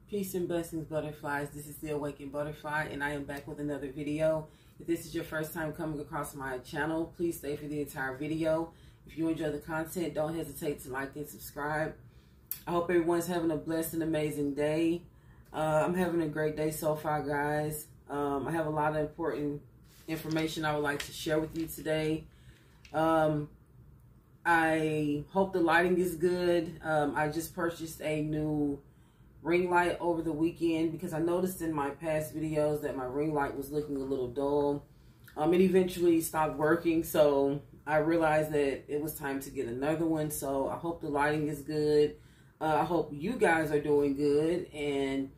Peace and blessings, butterflies. This is the Awakened Butterfly, and I am back with another video. If this is your first time coming across my channel, please stay for the entire video. If you enjoy the content, don't hesitate to like and subscribe. I hope everyone's having a blessed and amazing day. I'm having a great day so far, guys. I have a lot of important information I would like to share with you today. I hope the lighting is good. I just purchased a new ring light over the weekend because I noticed in my past videos that my ring light was looking a little dull. It eventually stopped working, so I realized that it was time to get another one. So I hope the lighting is good. I hope you guys are doing good, and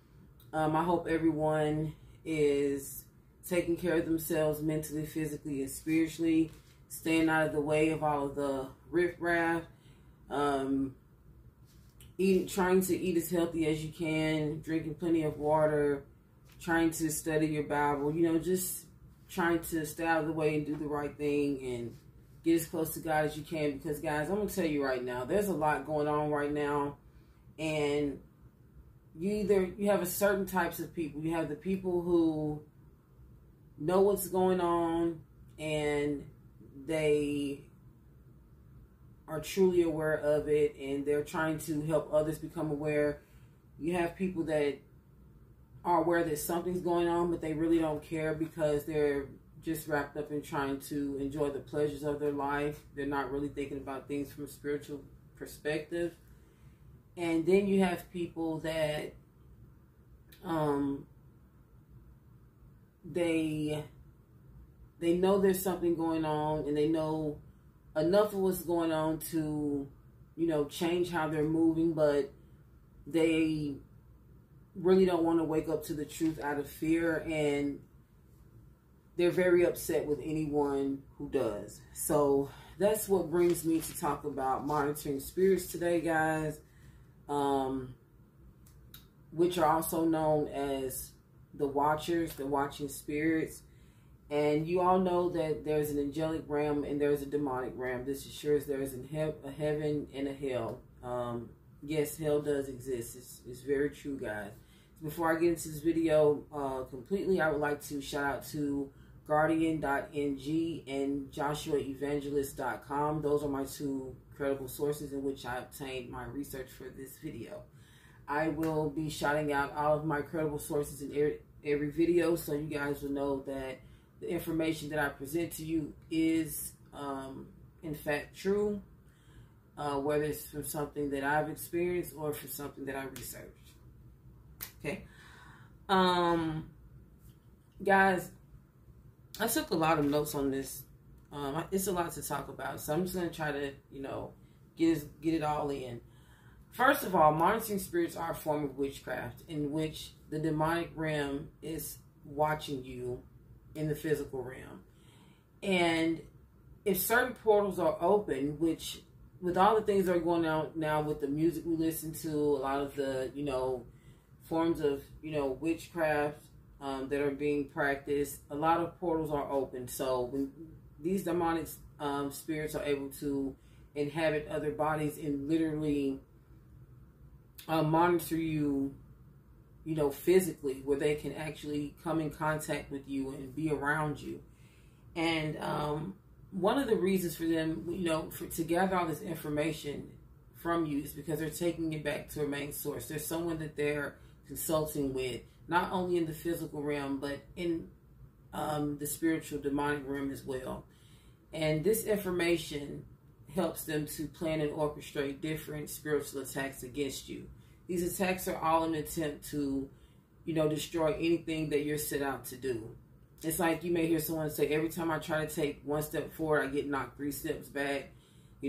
I hope everyone is taking care of themselves mentally, physically, and spiritually, staying out of the way of all of the riffraff, trying to eat as healthy as you can, drinking plenty of water, trying to study your Bible, just trying to stay out of the way and do the right thing and get as close to God as you can. Because, guys, I'm going to tell you right now, there's a lot going on right now, and you have a certain types of people. You have the people who know what's going on, and they are truly aware of it, and they're trying to help others become aware. You have people that are aware that something's going on, but they really don't care because they're just wrapped up in trying to enjoy the pleasures of their life. They're not really thinking about things from a spiritual perspective. And then you have people that they know there's something going on, and they know enough of what's going on to, change how they're moving, but they really don't want to wake up to the truth out of fear, and they're very upset with anyone who does. So that's what brings me to talk about monitoring spirits today, guys, which are also known as the Watchers, the watching spirits. And you all know that there's an angelic realm and there's a demonic realm. This assures there is a heaven and a hell. Yes, hell does exist. It's very true, guys. Before I get into this video completely, I would like to shout out to Guardian.ng and JoshuaEvangelist.com. Those are my two credible sources in which I obtained my research for this video. I will be shouting out all of my credible sources in every video, so you guys will know that the information that I present to you is, in fact, true, whether it's from something that I've experienced or from something that I researched. Okay. Guys, I took a lot of notes on this. It's a lot to talk about, so I'm just going to try to, get it all in. First of all, monitoring spirits are a form of witchcraft in which the demonic realm is watching you in the physical realm. And if certain portals are open, which with all the things that are going on now with the music we listen to, a lot of the, forms of, witchcraft that are being practiced, a lot of portals are open. So when these demonic spirits are able to inhabit other bodies and literally monitor you, physically, where they can actually come in contact with you and be around you. And one of the reasons for them, to gather all this information from you is because they're taking it back to a main source. There's someone that they're consulting with, not only in the physical realm, but in the spiritual demonic realm as well. And this information helps them to plan and orchestrate different spiritual attacks against you. These attacks are all an attempt to, destroy anything that you're set out to do. It's like you may hear someone say, every time I try to take one step forward, I get knocked 3 steps back. A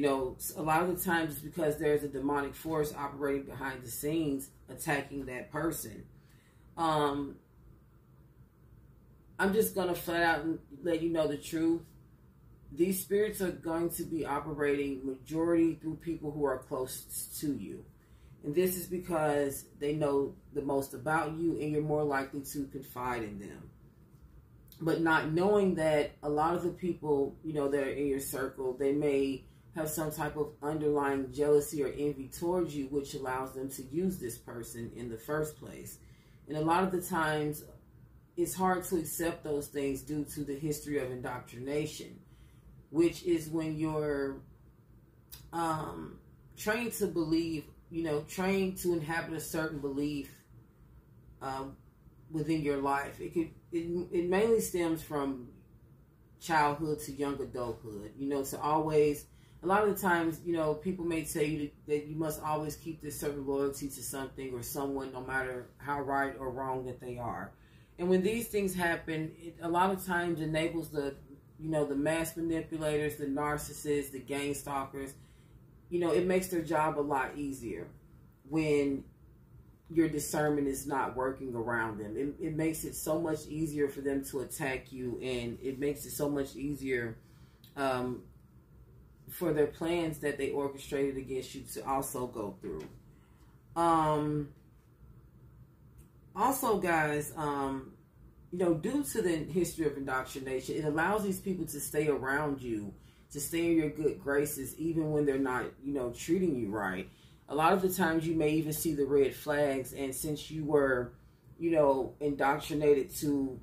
lot of the times it's because there's a demonic force operating behind the scenes attacking that person. I'm just going to flat out let you know the truth. These spirits are going to be operating majority through people who are close to you. And this is because they know the most about you and you're more likely to confide in them. But not knowing that a lot of the people, that are in your circle, they may have some type of underlying jealousy or envy towards you, which allows them to use this person in the first place. And a lot of the times, it's hard to accept those things due to the history of indoctrination, which is when you're trained to believe, trained to inhabit a certain belief within your life. It mainly stems from childhood to young adulthood. To always, a lot of the times, people may tell you that you must always keep this certain loyalty to something or someone, no matter how right or wrong that they are. And when these things happen, it a lot of times enables the mass manipulators, the narcissists, the gang stalkers. It makes their job a lot easier when your discernment is not working around them. It makes it so much easier for them to attack you, and it makes it so much easier for their plans that they orchestrated against you to also go through. Also, guys, due to the history of indoctrination, it allows these people to stay around you, to stay in your good graces, even when they're not, treating you right. A lot of the times you may even see the red flags, and since you were, indoctrinated to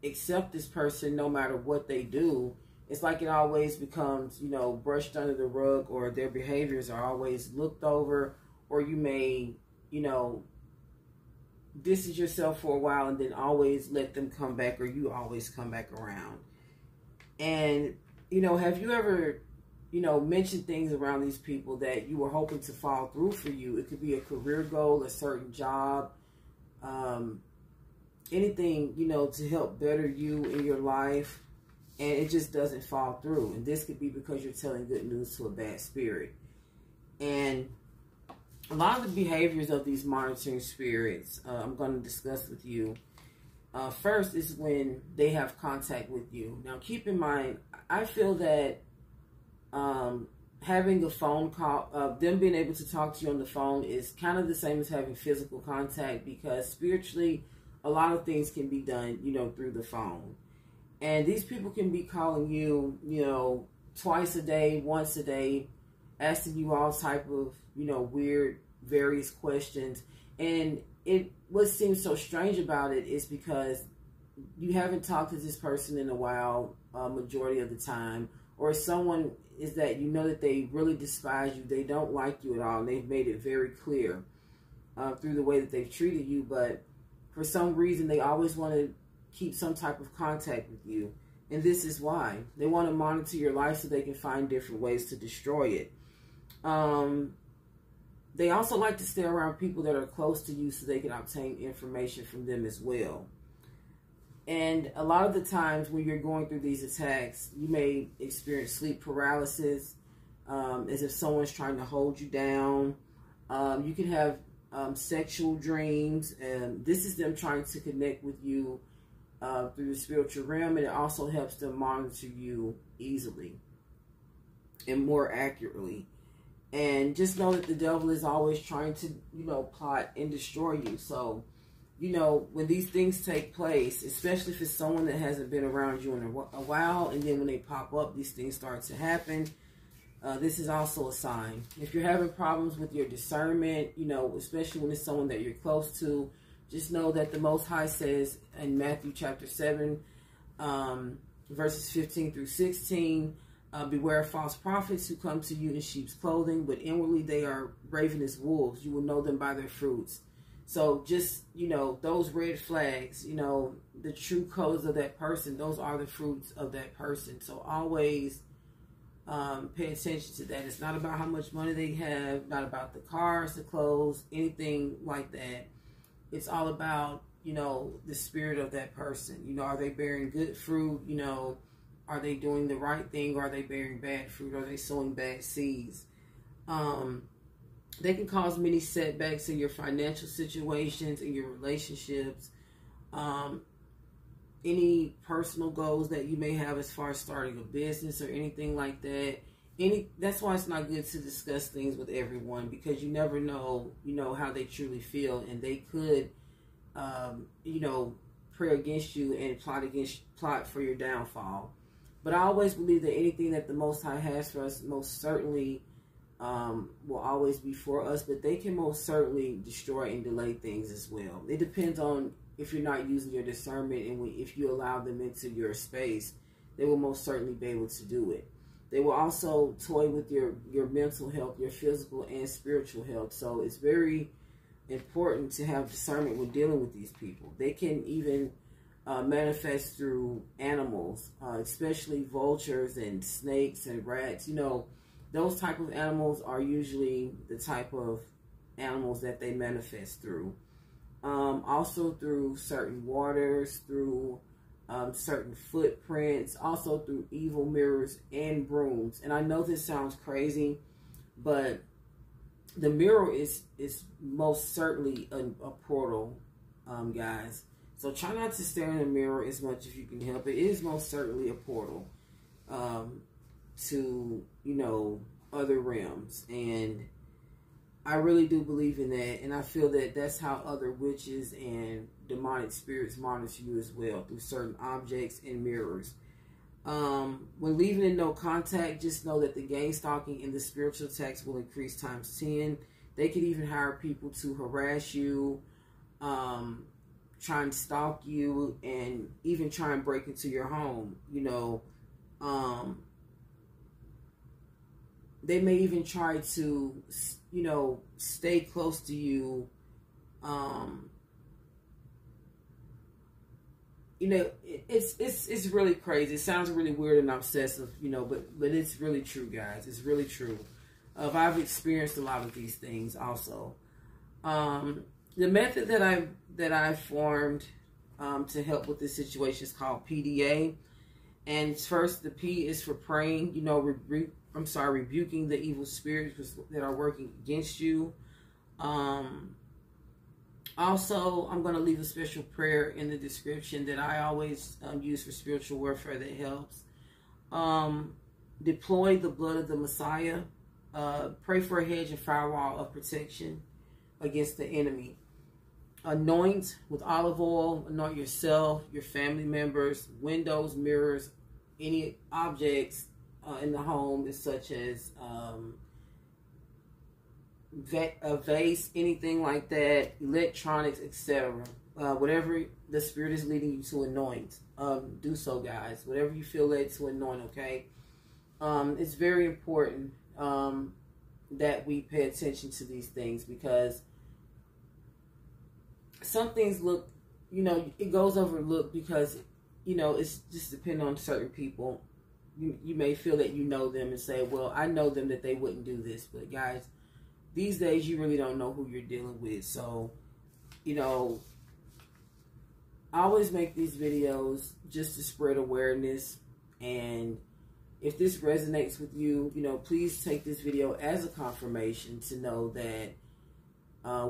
accept this person no matter what they do, it's like it always becomes, brushed under the rug, or their behaviors are always looked over, or you may, distance yourself for a while and then always let them come back, or you always come back around. And, have you ever, mentioned things around these people that you were hoping to fall through for you? It could be a career goal, a certain job, anything, to help better you in your life, and it just doesn't fall through. And this could be because you're telling good news to a bad spirit. And a lot of the behaviors of these monitoring spirits, I'm going to discuss with you. First is when they have contact with you. Now, keep in mind, I feel that having a phone call, them being able to talk to you on the phone is kind of the same as having physical contact, because spiritually, a lot of things can be done, through the phone. And these people can be calling you, twice a day, once a day, asking you all type of, weird, various questions. And what seems so strange about it is because you haven't talked to this person in a while, majority of the time, or someone is that that they really despise you, they don't like you at all, and they've made it very clear through the way that they've treated you, but for some reason they always want to keep some type of contact with you. And this is why. They want to monitor your life so they can find different ways to destroy it. They also like to stay around people that are close to you so they can obtain information from them as well. And a lot of the times when you're going through these attacks, you may experience sleep paralysis, as if someone's trying to hold you down. You can have sexual dreams, and this is them trying to connect with you through the spiritual realm, and it also helps them monitor you easily and more accurately. And just know that the devil is always trying to, plot and destroy you. So, when these things take place, especially if it's someone that hasn't been around you in a while, and then when they pop up, these things start to happen, this is also a sign. If you're having problems with your discernment, especially when it's someone that you're close to, just know that the Most High says in Matthew chapter 7, verses 15 through 16, beware of false prophets who come to you in sheep's clothing, but inwardly they are ravenous wolves. You will know them by their fruits. So just, those red flags, the true colors of that person, those are the fruits of that person. So always pay attention to that. It's not about how much money they have, not about the cars, the clothes, anything like that. It's all about, the spirit of that person. Are they bearing good fruit? Are they doing the right thing? Or are they bearing bad fruit? Are they sowing bad seeds? They can cause many setbacks in your financial situations, in your relationships, any personal goals that you may have as far as starting a business or anything like that. That's why it's not good to discuss things with everyone, because you never know, how they truly feel, and they could, pray against you and plot for your downfall. But I always believe that anything that the Most High has for us most certainly will always be for us, but they can most certainly destroy and delay things as well. It depends on if you're not using your discernment, and if you allow them into your space, they will most certainly be able to do it. They will also toy with your mental health, your physical and spiritual health. So it's very important to have discernment when dealing with these people. They can even manifest through animals, especially vultures and snakes and rats. You know, those type of animals are usually the type of animals that they manifest through. Also through certain waters, through certain footprints, also through evil mirrors and brooms. And I know this sounds crazy, but the mirror is most certainly a portal, guys. So try not to stare in the mirror as much as you can help it. It is most certainly a portal to, you know, other realms. And I really do believe in that. And I feel that that's how other witches and demonic spirits monitor you as well, through certain objects and mirrors. When leaving in no contact, just know that the gang stalking and the spiritual attacks will increase times 10. They could even hire people to harass you, try and stalk you, and even try and break into your home. You know, they may even try to, you know, stay close to you. You know, it's really crazy. It sounds really weird and obsessive, you know, but it's really true, guys. It's really true. I've experienced a lot of these things also. The method that I formed to help with this situation is called PDA. And first, the P is for praying. You know, rebuking the evil spirits that are working against you. Also, I'm going to leave a special prayer in the description that I always use for spiritual warfare that helps. Deploy the blood of the Messiah. Pray for a hedge and firewall of protection against the enemy. Anoint with olive oil. Anoint yourself, your family members, windows, mirrors, any objects in the home, such as a vase, anything like that, electronics, etc. Whatever the Spirit is leading you to anoint, do so, guys. Whatever you feel led to anoint, okay? It's very important that we pay attention to these things, because some things look, you know, it goes overlooked because, you know, it's just depending on certain people. You may feel that you know them and say, well, I know them, that they wouldn't do this. But guys, these days you really don't know who you're dealing with. So, you know, I always make these videos just to spread awareness. And if this resonates with you, you know, please take this video as a confirmation to know that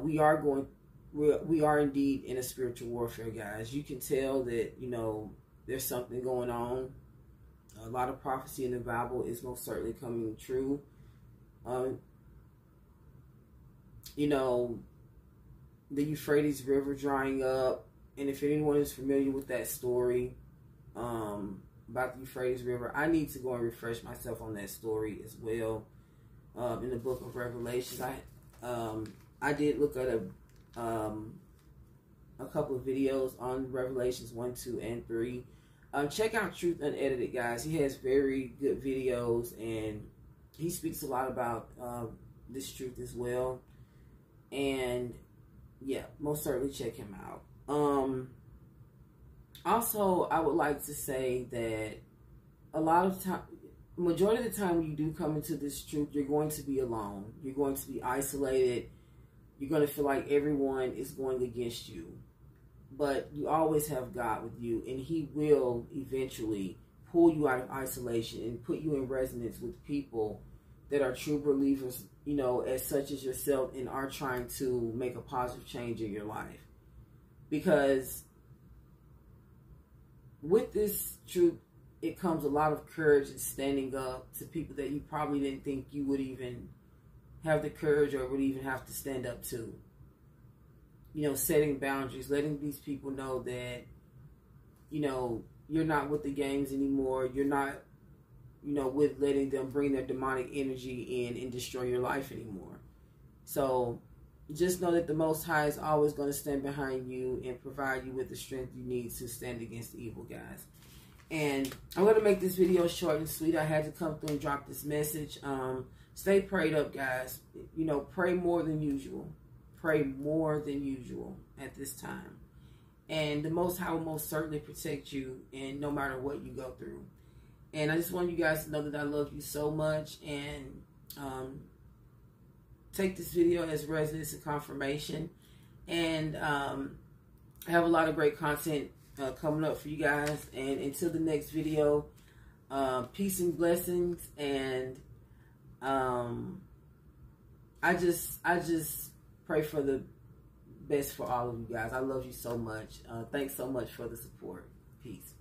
we are indeed in a spiritual warfare, guys. You can tell that, you know, there's something going on. A lot of prophecy in the Bible is most certainly coming true. You know, the Euphrates River drying up. And if anyone is familiar with that story about the Euphrates River, I need to go and refresh myself on that story as well. In the book of Revelations, I did look at a couple of videos on Revelations 1, 2, and 3. Check out Truth Unedited, guys. He has very good videos, and he speaks a lot about this truth as well. And yeah, most certainly check him out. Also, I would like to say that a lot of time, majority of the time when you do come into this truth, you're going to be alone. You're going to be isolated. You're going to feel like everyone is going against you. But you always have God with you, and He will eventually pull you out of isolation and put you in resonance with people that are true believers, you know, as such as yourself, and are trying to make a positive change in your life. Because with this truth, it comes a lot of courage and standing up to people that you probably didn't think you would even have the courage or would even have to stand up to. You know, setting boundaries, letting these people know that, you know, you're not with the gangs anymore. You're not, with letting them bring their demonic energy in and destroy your life anymore. So just know that the Most High is always going to stand behind you and provide you with the strength you need to stand against the evil, guys. And I'm going to make this video short and sweet. I had to come through and drop this message. Stay prayed up, guys. Pray more than usual. Pray more than usual at this time. And the Most High will most certainly protect you, and no matter what you go through. And I just want you guys to know that I love you so much, and take this video as resonance and confirmation. And I have a lot of great content coming up for you guys. And until the next video, peace and blessings. And I just pray for the best for all of you guys. I love you so much. Thanks so much for the support. Peace.